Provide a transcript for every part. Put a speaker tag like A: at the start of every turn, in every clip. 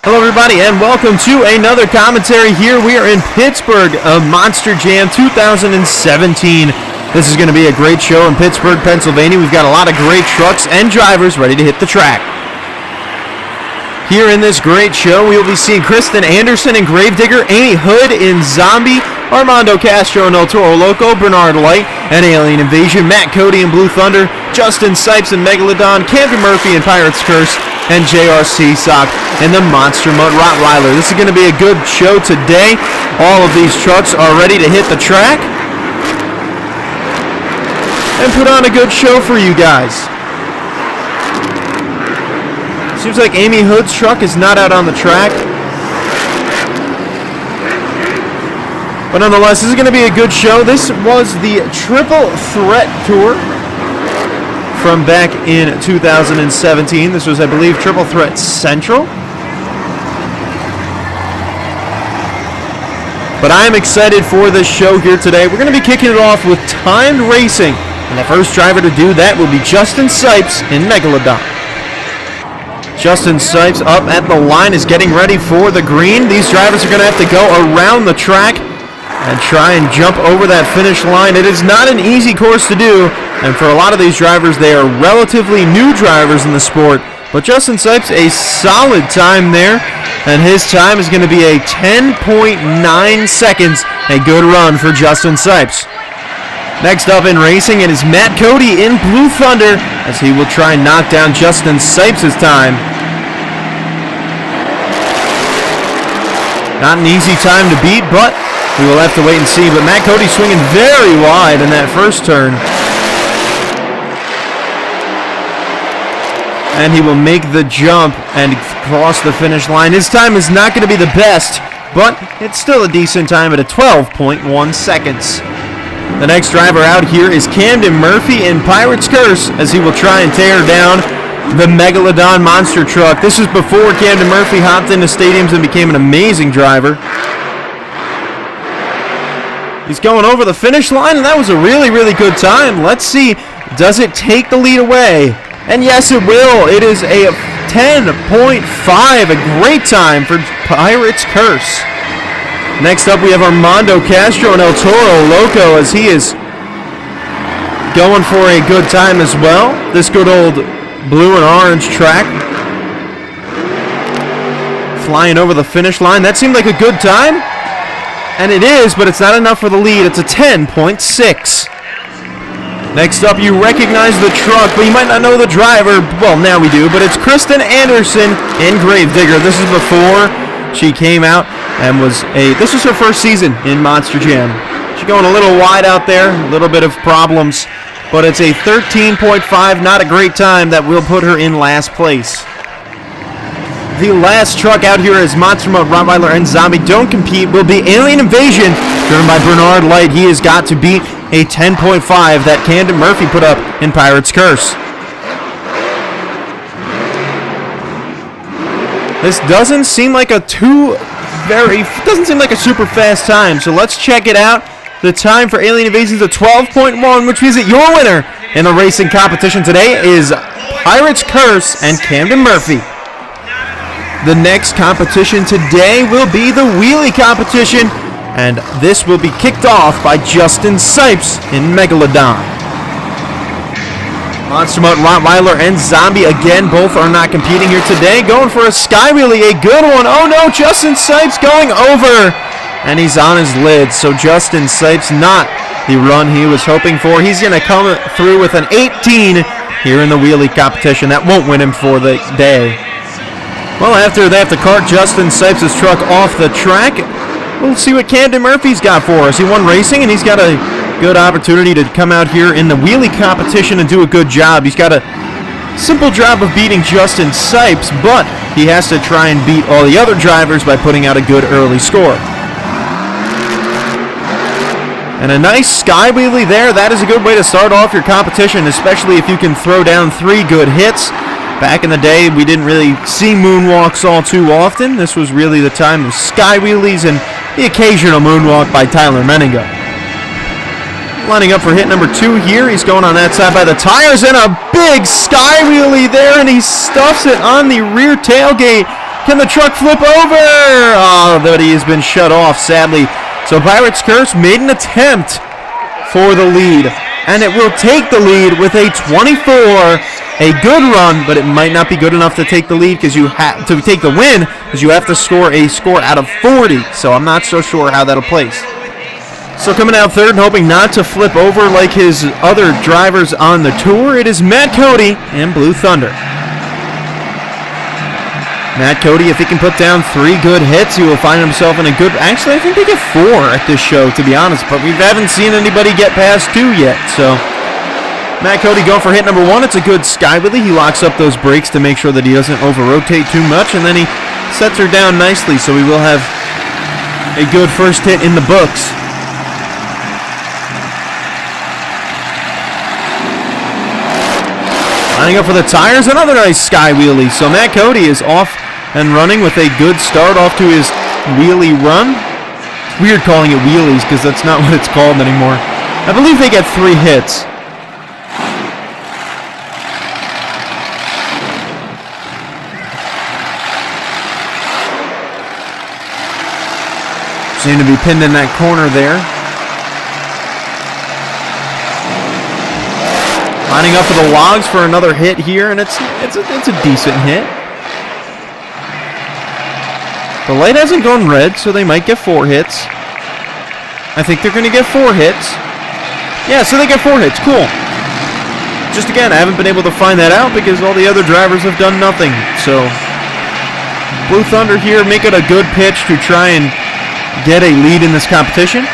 A: Hello everybody and welcome to another commentary here. We are in Pittsburgh of Monster Jam 2017. This is going to be a great show in Pittsburgh, Pennsylvania. We've got a lot of great trucks and drivers ready to hit the track. Here in this great show, we will be seeing Kristen Anderson in Gravedigger, Amy Hood in Zombie, Armando Castro in El Toro Loco, Bernard Light and Alien Invasion, Matt Cody in Blue Thunder, Justin Sipes in Megalodon, Camden Murphy in Pirate's Curse, and J.R.C. Sock in the Monster Mutt Rottweiler. This is going to be a good show today. All of these trucks are ready to hit the track and put on a good show for you guys. Seems like Amy Hood's truck is not out on the track. But nonetheless, this is going to be a good show. This was the Triple Threat Tour from back in 2017. This was, I believe, Triple Threat Central. But I am excited for this show here today. We're going to be kicking it off with timed racing. And the first driver to do that will be Justin Sipes in Megalodon. Justin Sipes up at the line is getting ready for the green. These drivers are going to have to go around the track and try and jump over that finish line. It is not an easy course to do, and for a lot of these drivers, they are relatively new drivers in the sport. But Justin Sipes, a solid time there, and his time is going to be a 10.9 seconds. A good run for Justin Sipes. Next up in racing, it is Matt Cody in Blue Thunder as he will try and knock down Justin Sipes' time. Not an easy time to beat, but we will have to wait and see. But Matt Cody swinging very wide in that first turn. And he will make the jump and cross the finish line. His time is not going to be the best, but it's still a decent time at a 12.1 seconds. The next driver out here is Camden Murphy in Pirate's Curse as he will try and tear down the Megalodon monster truck. This is before Camden Murphy hopped into stadiums and became an amazing driver. He's going over the finish line, and that was a really, really good time. Let's see, does it take the lead away? And yes, it will. It is a 10.5, a great time for Pirate's Curse. Next up, we have Armando Castro and El Toro Loco as he is going for a good time as well. This good old blue and orange track. Flying over the finish line. That seemed like a good time. And it is, but it's not enough for the lead. It's a 10.6. Next up, you recognize the truck, but you might not know the driver. Well, now we do, but it's Kristen Anderson in Gravedigger. This is before she came out and this was her first season in Monster Jam. She's going a little wide out there, a little bit of problems, but it's a 13.5, not a great time that will put her in last place. The last truck out here is Monster Mutt Rottweiler and Zombie Don't Compete will be Alien Invasion, driven by Bernard Light. He has got to beat a 10.5 that Camden Murphy put up in Pirate's Curse. This doesn't seem like a super fast time, so let's check it out. The time for Alien Invasion is a 12.1, which means that your winner in the racing competition today is Pirate's Curse and Camden Murphy. The next competition today will be the wheelie competition, and this will be kicked off by Justin Sipes in Megalodon. Monster Mutt Rottweiler and Zombie, again, both are not competing here today. Going for a sky wheelie, a good one. Oh no, Justin Sipes going over, and he's on his lid. So Justin Sipes, not the run he was hoping for. He's going to come through with an 18 here in the wheelie competition. That won't win him for the day. Well, after they have to cart Justin Sipes' truck off the track, we'll see what Camden Murphy's got for us. He won racing, and he's got a good opportunity to come out here in the wheelie competition and do a good job. He's got a simple job of beating Justin Sipes, but he has to try and beat all the other drivers by putting out a good early score. And a nice sky wheelie there. That is a good way to start off your competition, especially if you can throw down 3 good hits. Back in the day, we didn't really see moonwalks all too often. This was really the time of sky wheelies and the occasional moonwalk by Tyler Menninga. Lining up for hit number 2 here. He's going on that side by the tires, and a big sky wheelie there, and he stuffs it on the rear tailgate Can the truck flip over? Oh, but he has been shut off, sadly. So Pirates Curse made an attempt for the lead, and it will take the lead with a 24. A good run, but it might not be good enough to take the lead because you have to take the win because you have to score a score out of 40. So I'm not so sure how that'll place. So coming out third and hoping not to flip over like his other drivers on the tour, it is Matt Cody and Blue Thunder. Matt Cody, if he can put down 3 good hits, he will find himself in a good... Actually, I think they get 4 at this show, to be honest, but we haven't seen anybody get past 2 yet, so... Matt Cody going for hit number 1. It's a good sky wheelie. He locks up those brakes to make sure that he doesn't over-rotate too much, and then he sets her down nicely, so we will have a good first hit in the books. Lining up for the tires, another nice sky wheelie. So Matt Cody is off and running with a good start off to his wheelie run. It's weird calling it wheelies because that's not what it's called anymore. I believe they get 3 hits. Seem to be pinned in that corner there. Lining up for the logs for another hit here, and it's a decent hit. The light hasn't gone red, so they might get 4 hits. I think they're going to get 4 hits. Yeah, so they get 4 hits. Cool. Just again, I haven't been able to find that out because all the other drivers have done nothing. So, Blue Thunder here making a good pitch to try and get a lead in this competition.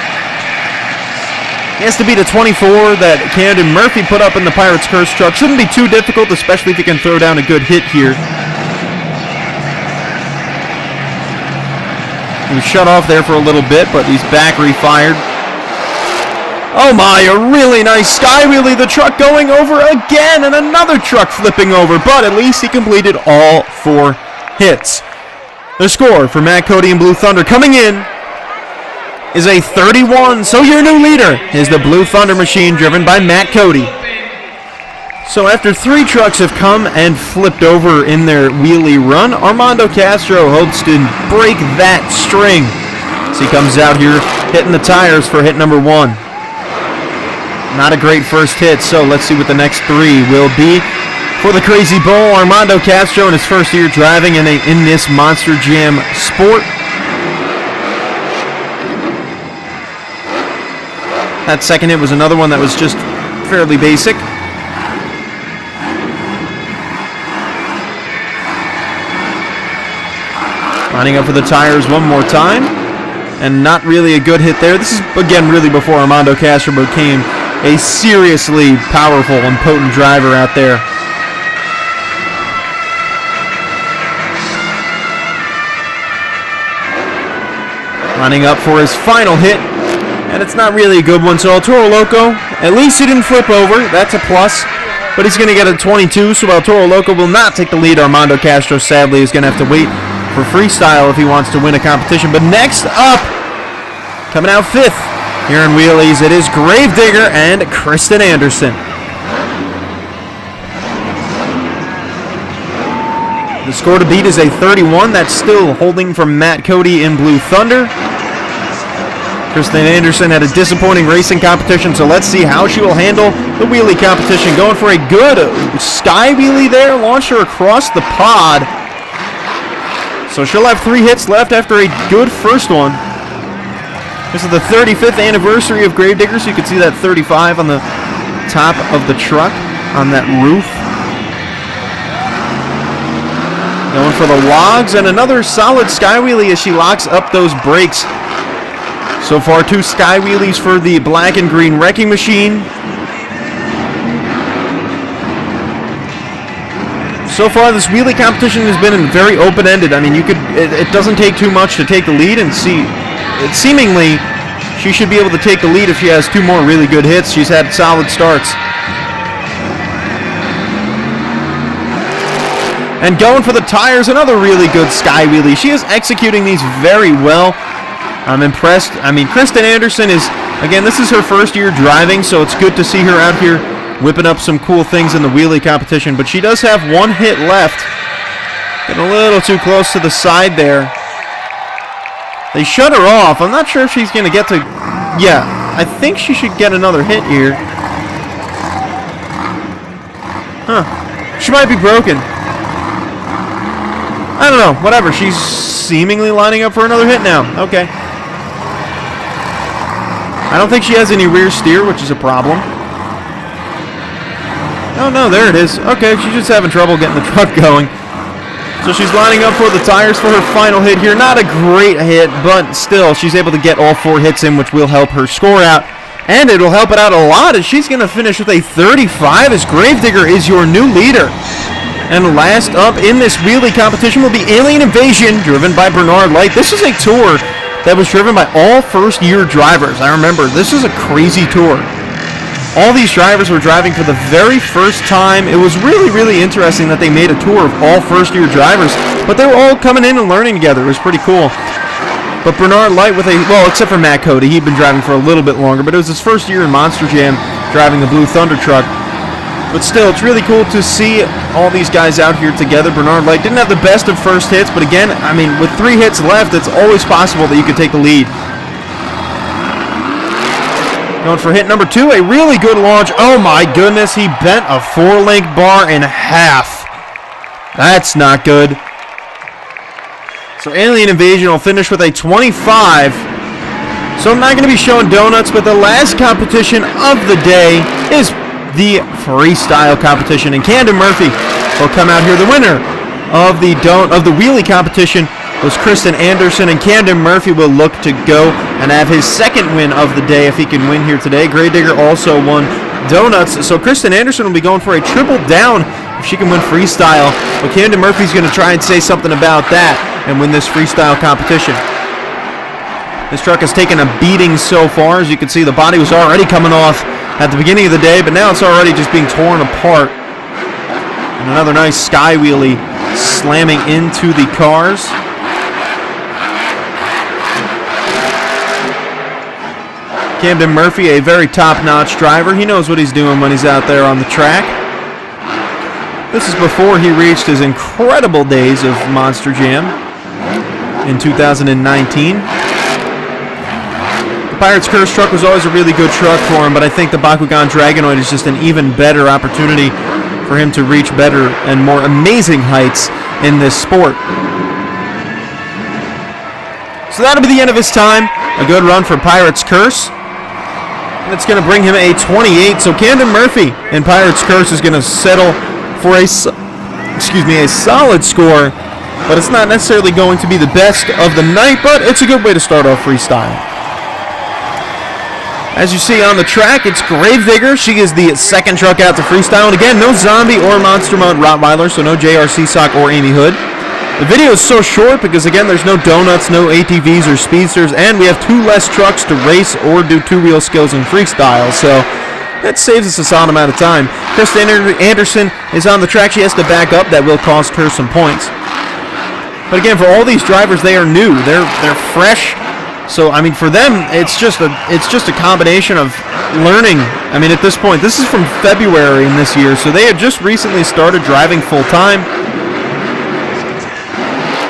A: He has to beat a 24 that Camden Murphy put up in the Pirates Curse truck. Shouldn't be too difficult, especially if he can throw down a good hit here. He was shut off there for a little bit, but he's back refired. Oh my, a really nice sky wheelie. The truck going over again, and another truck flipping over, but at least he completed all 4 hits. The score for Matt Cody and Blue Thunder coming in is a 31. So your new leader is the Blue Thunder machine driven by Matt Cody. So after 3 trucks have come and flipped over in their wheelie run, Armando Castro hopes to break that string. So he comes out here hitting the tires for hit number 1. Not a great first hit, so let's see what the next 3 will be. For the Crazy Bull, Armando Castro in his first year driving in this Monster Jam sport. That second hit was another one that was just fairly basic. Lining up for the tires one more time. And not really a good hit there. This is, again, really before Armando Castro became a seriously powerful and potent driver out there. Lining up for his final hit. And it's not really a good one. So El Toro Loco, at least he didn't flip over. That's a plus. But he's going to get a 22. So El Toro Loco will not take the lead. Armando Castro, sadly, is going to have to wait for freestyle if he wants to win a competition. But next up, coming out 5th here in wheelies, it is Gravedigger and Kristen Anderson. The score to beat is a 31. That's still holding from Matt Cody in Blue Thunder. Kristen Anderson had a disappointing racing competition, so let's see how she will handle the wheelie competition. Going for a good sky wheelie there, launched her across the pod. So she'll have 3 hits left after a good first one. This is the 35th anniversary of Gravedigger, so you can see that 35 on the top of the truck, on that roof. Going for the logs, and another solid sky wheelie as she locks up those brakes. So far, 2 sky wheelies for the black and green wrecking machine. So far, this wheelie competition has been very open-ended. I mean, it doesn't take too much to take the lead, and seemingly, she should be able to take the lead if she has 2 more really good hits. She's had solid starts. And going for the tires, another really good sky wheelie. She is executing these very well. I'm impressed. I mean, Kristen Anderson is, again, this is her first year driving, so it's good to see her out here whipping up some cool things in the wheelie competition. But she does have 1 hit left. Getting a little too close to the side there. They shut her off. I'm not sure if she's going to get to... Yeah, I think she should get another hit here. Huh. She might be broken. I don't know. Whatever. She's seemingly lining up for another hit now. Okay. I don't think she has any rear steer, which is a problem. Oh, no. There it is. Okay. She's just having trouble getting the truck going. So she's lining up for the tires for her final hit here. Not a great hit, but still, she's able to get all 4 hits in, which will help her score out. And it'll help it out a lot as she's going to finish with a 35 as Gravedigger is your new leader. And last up in this wheelie competition will be Alien Invasion, driven by Bernard Light. This is a tour that was driven by all first-year drivers. I remember, this is a crazy tour. All these drivers were driving for the very first time. It was really, really interesting that they made a tour of all first-year drivers, but they were all coming in and learning together. It was pretty cool. But Bernard Light with a, well, except for Matt Cody, he'd been driving for a little bit longer, but it was his first year in Monster Jam driving the Blue Thunder truck. But still, it's really cool to see all these guys out here together. Bernard Light didn't have the best of first hits, but again, I mean, with 3 hits left, it's always possible that you could take the lead. Going for hit number 2, a really good launch. Oh my goodness, he bent a 4-link bar in half. That's not good. So Alien Invasion will finish with a 25. So I'm not going to be showing donuts, but the last competition of the day is the freestyle competition. And Camden Murphy will come out here. The winner of the wheelie competition was Kristen Anderson, and Camden Murphy will look to go and have his second win of the day if he can win here today. Gravedigger also won donuts, so Kristen Anderson will be going for a triple down if she can win freestyle. But Camden Murphy's going to try and say something about that and win this freestyle competition. This truck has taken a beating so far. As you can see, the body was already coming off at the beginning of the day, but now it's already just being torn apart. And another nice sky wheelie slamming into the cars. Camden Murphy, a very top-notch driver. He knows what he's doing when he's out there on the track. This is before he reached his incredible days of Monster Jam in 2019. The Pirate's Curse truck was always a really good truck for him, but I think the Bakugan Dragonoid is just an even better opportunity for him to reach better and more amazing heights in this sport. So that'll be the end of his time. A good run for Pirate's Curse. That's going to bring him a 28. So Camden Murphy in Pirate's Curse is going to settle for a solid score, but it's not necessarily going to be the best of the night, but it's a good way to start off freestyle. As you see on the track, it's Gravedigger. She is the second truck out to freestyle. And again, no Zombie or Monster Mode Rottweiler, so no JRC Sock or Amy Hood. The video is so short because, again, there's no donuts, no ATVs or speedsters, and we have 2 less trucks to race or do 2-wheel skills in freestyle, so that saves us a solid amount of time. Kristen Anderson is on the track. She has to back up. That will cost her some points. But again, for all these drivers, they are new. They're fresh. So, I mean, for them, it's just a combination of learning. I mean, at this point, this is from February in this year, so they had just recently started driving full-time.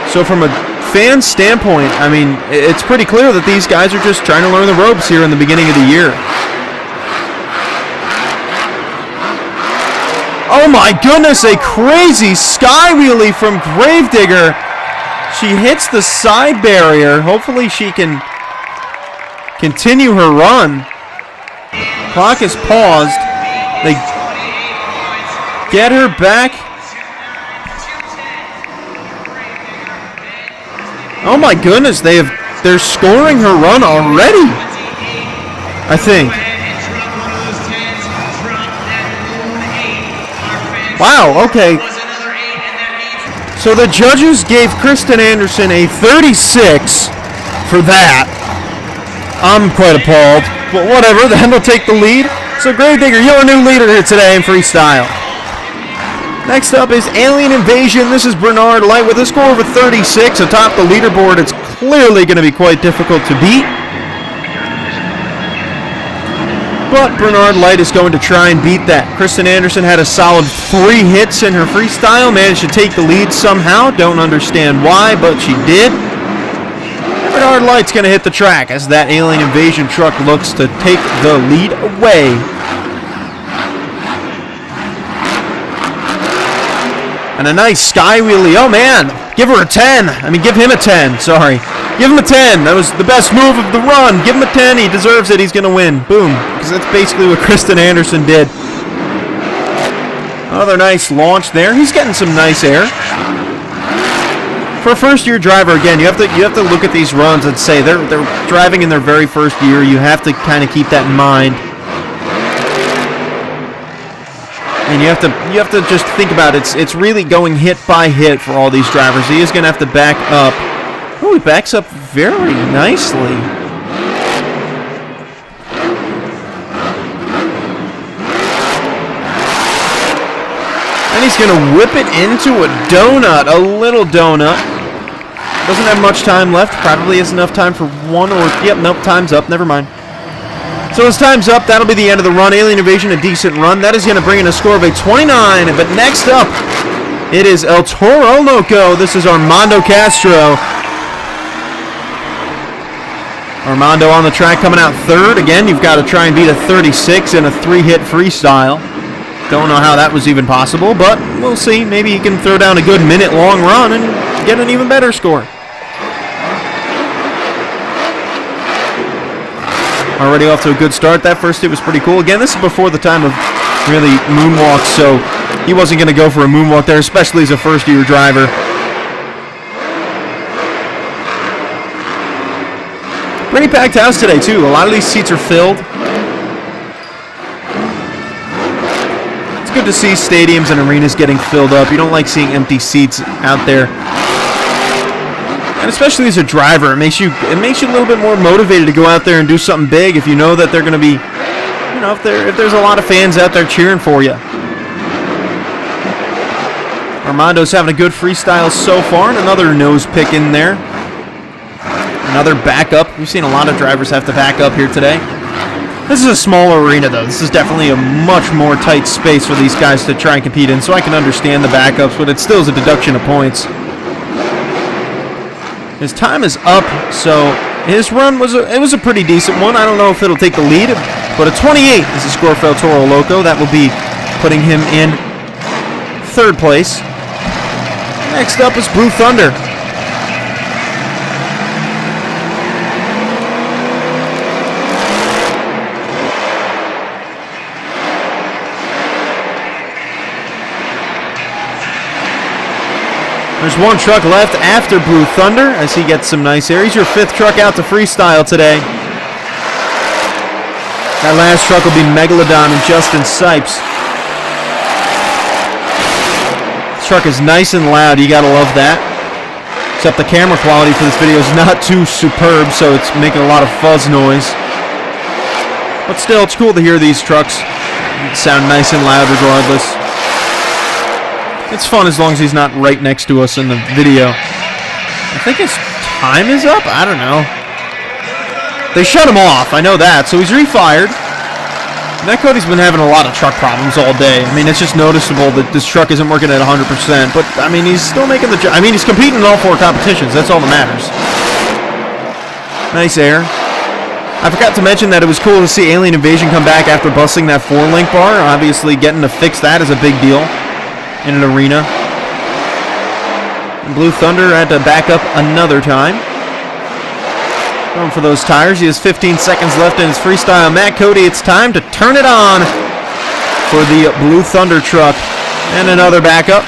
A: So from a fan standpoint, I mean, it's pretty clear that these guys are just trying to learn the ropes here in the beginning of the year. Oh my goodness, a crazy sky wheelie from Gravedigger. She hits the side barrier. Hopefully she can continue her run. Clock is paused. They get her back. Oh my goodness, they're scoring her run already, I think. Wow, okay. So the judges gave Kristen Anderson a 36 for that. I'm quite appalled, but whatever, then they'll take the lead. So Gravedigger, you're a new leader here today in freestyle. Next up is Alien Invasion. This is Bernard Light with a score of a 36 atop the leaderboard. It's clearly going to be quite difficult to beat. But Bernard Light is going to try and beat that. Kristen Anderson had a solid 3 hits in her freestyle. Managed to take the lead somehow. Don't understand why, but she did. And Bernard Light's going to hit the track as that Alien Invasion truck looks to take the lead away. And a nice sky wheelie. Oh, man. Give her a 10. I mean, give him a 10. Sorry. Give him a 10. That was the best move of the run. Give him a 10. He deserves it. He's going to win. Boom. Because that's basically what Kristen Anderson did. Another nice launch there. He's getting some nice air. For a first-year driver, again, you have to look at these runs and say they're driving in their very first year. You have to kind of keep that in mind. And you have to just think about it. It's really going hit by hit for all these drivers. He is going to have to back up. Oh, he backs up very nicely. And he's going to whip it into a donut, a little donut. Doesn't have much time left. Probably has enough time for one or... Yep, nope, time's up. Never mind. So his time's up. That'll be the end of the run. Alien Invasion, a decent run. That is going to bring in a score of a 29. But next up, it is El Toro Loco. This is Armando Castro. Armando on the track coming out third. Again, you've got to try and beat a 36 in a 3-hit freestyle. Don't know how that was even possible, but we'll see. Maybe he can throw down a good minute-long run and get an even better score. Already off to a good start. That first hit was pretty cool. Again, this is before the time of really moonwalks, so he wasn't going to go for a moonwalk there, especially as a first-year driver. Pretty packed house today, too. A lot of these seats are filled. It's good to see stadiums and arenas getting filled up. You don't like seeing empty seats out there. And especially as a driver, it makes you a little bit more motivated to go out there and do something big if you know that they're going to be, if there's a lot of fans out there cheering for you. Armando's having a good freestyle so far, and another nose pick in there. Another backup. We've seen a lot of drivers have to back up here today. This is a smaller arena, though. This is definitely a much more tight space for these guys to try and compete in, so I can understand the backups, but it still is a deduction of points. His time is up, so his run was a pretty decent one. I don't know if it'll take the lead, but a 28 is the score for El Toro Loco. That will be putting him in third place. Next up is Blue Thunder. There's one truck left after Blue Thunder as he gets some nice air. He's your 5th truck out to freestyle today. That last truck will be Megalodon and Justin Sipes. This truck is nice and loud. You gotta love that. Except the camera quality for this video is not too superb, so it's making a lot of fuzz noise. But still, it's cool to hear these trucks sound nice and loud regardless. It's fun as long as he's not right next to us in the video. I think his time is up? I don't know. They shut him off. I know that. So he's refired. That Cody's been having a lot of truck problems all day. I mean, it's just noticeable that this truck isn't working at 100%. But, I mean, he's still making the... I mean, he's competing in all 4 competitions. That's all that matters. Nice air. I forgot to mention that it was cool to see Alien Invasion come back after busting that 4-link bar. Obviously, getting to fix that is a big deal in an arena. And Blue Thunder had to back up another time. Going for those tires. He has 15 seconds left in his freestyle. Matt Cody, it's time to turn it on for the Blue Thunder truck. And another backup.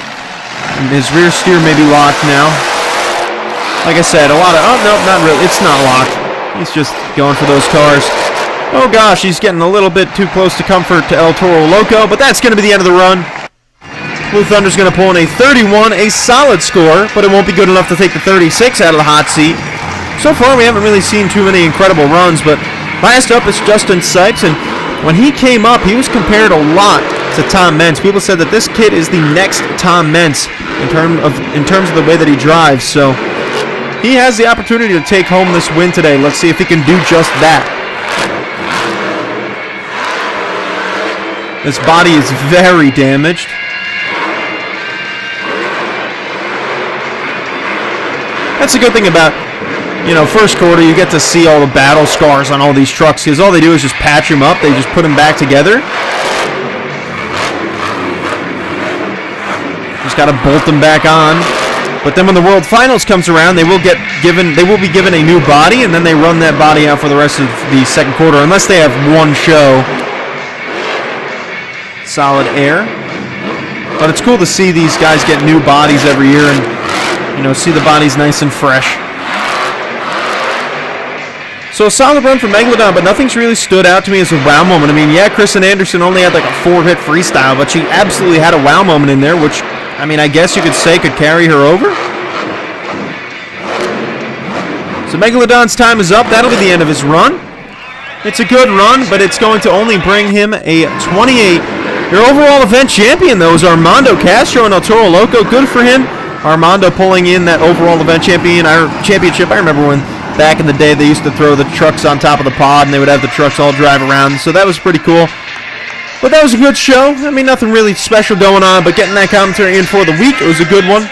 A: And his rear steer may be locked now. Like I said, a lot of... Oh, no, not really. It's not locked. He's just going for those cars. Oh, gosh, he's getting a little bit too close to comfort to El Toro Loco, but that's going to be the end of the run. Blue Thunder's going to pull in a 31, a solid score, but it won't be good enough to take the 36 out of the hot seat. So far, we haven't really seen too many incredible runs, but last up is Justin Sipes, and when he came up, he was compared a lot to Tom Meents. People said that this kid is the next Tom Meents in terms of the way that he drives, so he has the opportunity to take home this win today. Let's see if he can do just that. This body is very damaged. That's a good thing about, first quarter. You get to see all the battle scars on all these trucks because all they do is just patch them up. They just put them back together. Just got to bolt them back on. But then when the World Finals comes around, they will be given a new body, and then they run that body out for the rest of the second quarter, unless they have one show. Solid air. But it's cool to see these guys get new bodies every year and, see the bodies nice and fresh. So a solid run from Megalodon, but nothing's really stood out to me as a wow moment. I mean, yeah, Kristen Anderson only had like a 4-hit freestyle, but she absolutely had a wow moment in there, which, I guess you could say could carry her over. So Megalodon's time is up. That'll be the end of his run. It's a good run, but it's going to only bring him a 28. Your overall event champion, though, is Armando Castro in El Toro Loco. Good for him. Armando pulling in that overall event championship. I remember when back in the day they used to throw the trucks on top of the pod and they would have the trucks all drive around. So that was pretty cool. But that was a good show. Nothing really special going on, but getting that commentary in for the week, it was a good one.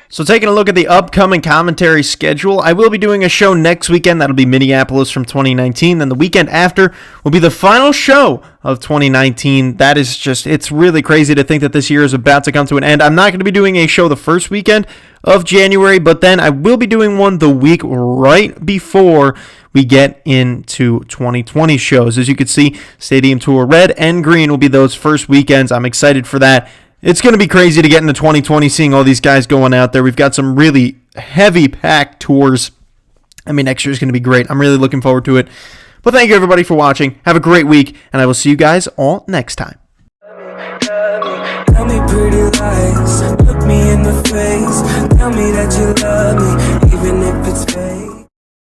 A: So taking a look at the upcoming commentary schedule, I will be doing a show next weekend. That'll be Minneapolis from 2019. Then the weekend after will be the final show of 2019. That is just, it's really crazy to think that this year is about to come to an end. I'm not going to be doing a show the first weekend of January, but then I will be doing one the week right before we get into 2020 shows. As you can see, Stadium Tour Red and Green will be those first weekends. I'm excited for that. It's going to be crazy to get into 2020, seeing all these guys going out there. We've got some really heavy packed tours. Next year is going to be great. I'm really looking forward to it. But thank you, everybody, for watching. Have a great week, and I will see you guys all next time.
B: Tell me pretty lies, look me in the face. Tell me that you love me, even if it's fake.